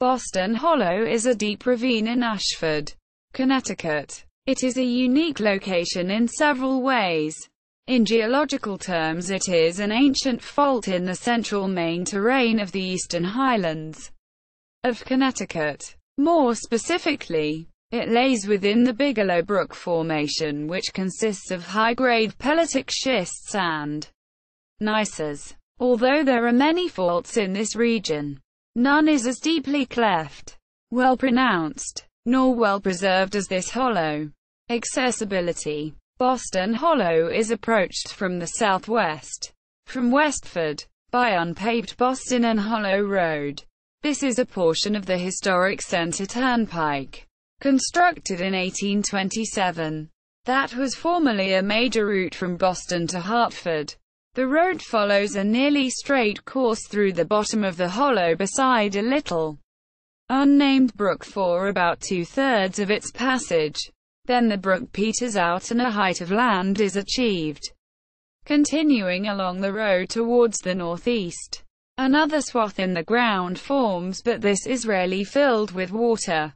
Boston Hollow is a deep ravine in Ashford, Connecticut. It is a unique location in several ways. In geological terms, it is an ancient fault in the Central Maine Terrane of the eastern highlands of Connecticut. More specifically, it lays within the Bigelow Brook Formation, which consists of high-grade pelitic schists and gneisses. Although there are many faults in this region, none is as deeply cleft, well-pronounced, nor well-preserved as this hollow. Accessibility. Boston Hollow is approached from the southwest, from Westford, by unpaved Boston and Hollow Road. This is a portion of the historic Center Turnpike, constructed in 1827. That was formerly a major route from Boston to Hartford. The road follows a nearly straight course through the bottom of the hollow beside a little, unnamed brook for about 2/3 of its passage. Then the brook peters out and a height of land is achieved. Continuing along the road towards the northeast, another swath in the ground forms, but this is rarely filled with water.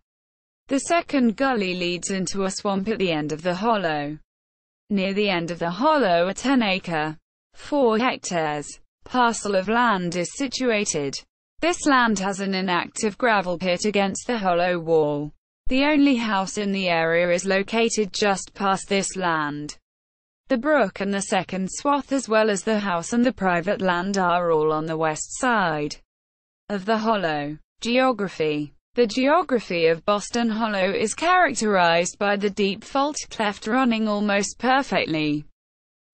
The second gully leads into a swamp at the end of the hollow. Near the end of the hollow, a 10-acre, 4 hectares, parcel of land is situated. This land has an inactive gravel pit against the hollow wall. The only house in the area is located just past this land. The brook and the second swath, as well as the house and the private land, are all on the west side of the hollow. Geography. The geography of Boston Hollow is characterized by the deep fault cleft running almost perfectly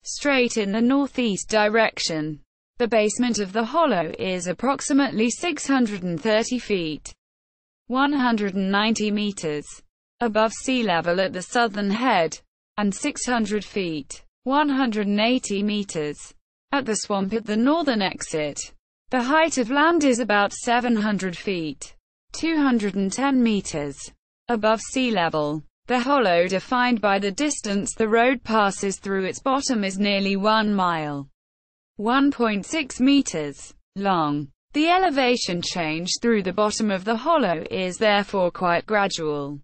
straight in the northeast direction. The basement of the hollow is approximately 630 feet, 190 meters, above sea level at the southern head, and 600 feet, 180 meters, at the swamp at the northern exit. The height of land is about 700 feet, 210 meters, above sea level. The hollow, defined by the distance the road passes through its bottom, is nearly 1 mile, 1.6 meters, long. The elevation change through the bottom of the hollow is therefore quite gradual.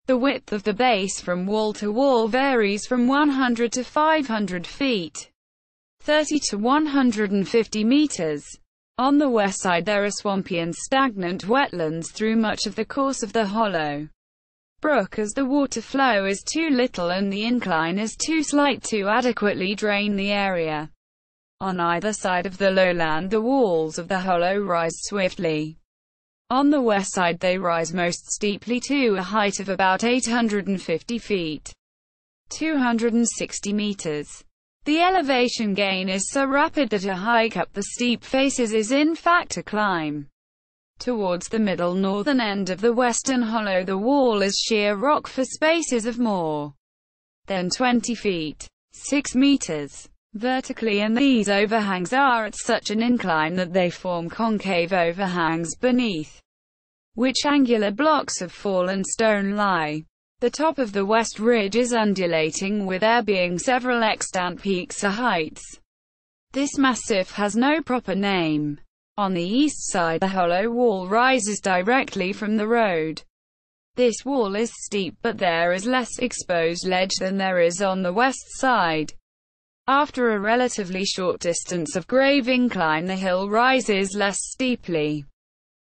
The width of the base from wall to wall varies from 100 to 500 feet, 30 to 150 meters. On the west side there are swampy and stagnant wetlands through much of the course of the hollow brook, as the water flow is too little and the incline is too slight to adequately drain the area. On either side of the lowland, the walls of the hollow rise swiftly. On the west side they rise most steeply to a height of about 850 feet, 260 meters. The elevation gain is so rapid that a hike up the steep faces is in fact a climb. Towards the middle northern end of the western hollow, the wall is sheer rock for spaces of more than 20 feet, 6 meters, vertically, and these overhangs are at such an incline that they form concave overhangs beneath which angular blocks of fallen stone lie. The top of the west ridge is undulating, with there being several extant peaks or heights. This massif has no proper name. On the east side, the hollow wall rises directly from the road. This wall is steep, but there is less exposed ledge than there is on the west side. After a relatively short distance of grave incline, the hill rises less steeply.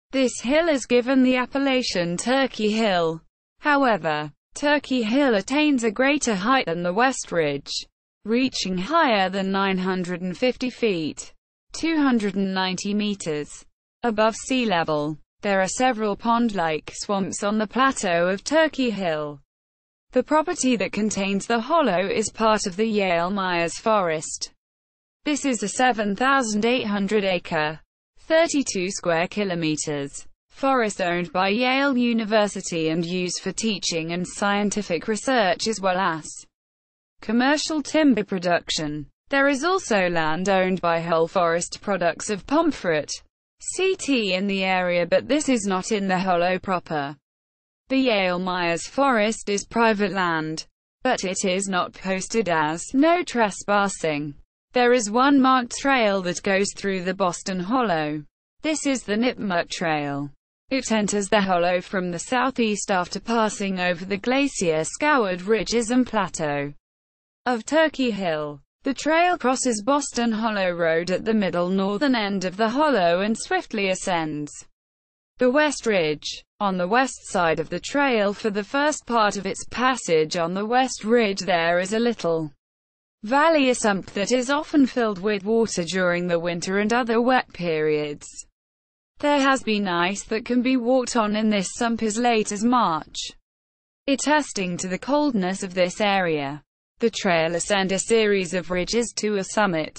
This hill is given the appellation Turkey Hill. However, Turkey Hill attains a greater height than the west ridge, reaching higher than 950 feet, 290 meters, above sea level. There are several pond-like swamps on the plateau of Turkey Hill. The property that contains the hollow is part of the Yale-Myers Forest. This is a 7,800-acre, 32 square kilometers, forest owned by Yale University and used for teaching and scientific research as well as commercial timber production. There is also land owned by Whole Forest Products of Pomfret, CT, in the area, but this is not in the hollow proper. The Yale-Myers Forest is private land, but it is not posted as "no trespassing." There is one marked trail that goes through the Boston Hollow. This is the Nipmuc Trail. It enters the hollow from the southeast after passing over the glacier-scoured ridges and plateau of Turkey Hill. The trail crosses Boston Hollow Road at the middle northern end of the hollow and swiftly ascends the West Ridge. On the west side of the trail, for the first part of its passage on the West Ridge, there is a little valley, a sump that is often filled with water during the winter and other wet periods. There has been ice that can be walked on in this sump as late as March, attesting to the coldness of this area. The trail ascends a series of ridges to a summit.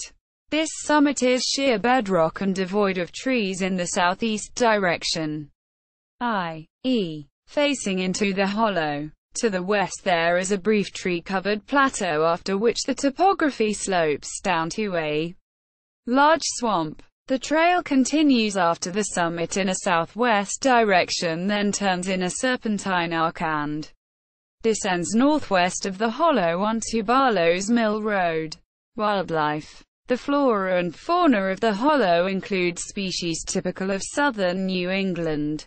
This summit is sheer bedrock and devoid of trees in the southeast direction, i.e., facing into the hollow. To the west there is a brief tree-covered plateau, after which the topography slopes down to a large swamp. The trail continues after the summit in a southwest direction, then turns in a serpentine arc and descends northwest of the hollow onto Barlow's Mill Road. Wildlife. The flora and fauna of the hollow include species typical of southern New England.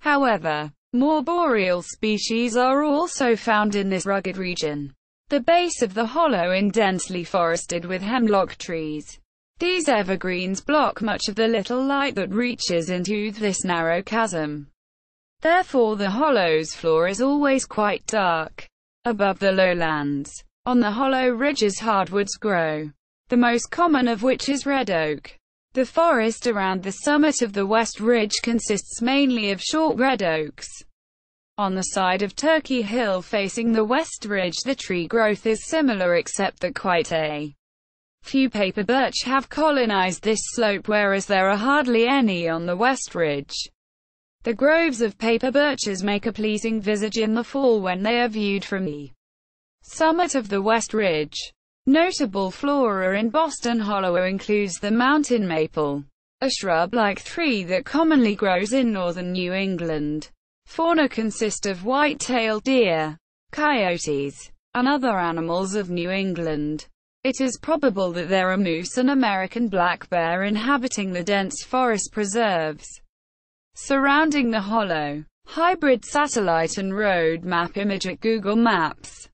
However, more boreal species are also found in this rugged region. The base of the hollow is densely forested with hemlock trees. These evergreens block much of the little light that reaches into this narrow chasm. Therefore the hollow's floor is always quite dark. Above the lowlands, on the hollow ridges, hardwoods grow, the most common of which is red oak. The forest around the summit of the West Ridge consists mainly of short red oaks. On the side of Turkey Hill facing the West Ridge, the tree growth is similar, except that quite a few paper birch have colonized this slope, whereas there are hardly any on the West Ridge. The groves of paper birches make a pleasing visage in the fall when they are viewed from the summit of the West Ridge. Notable flora in Boston Hollow includes the mountain maple, a shrub-like tree that commonly grows in northern New England. Fauna consists of white-tailed deer, coyotes, and other animals of New England. It is probable that there are moose and American black bear inhabiting the dense forest preserves surrounding the hollow. Hybrid satellite and road map image at Google Maps.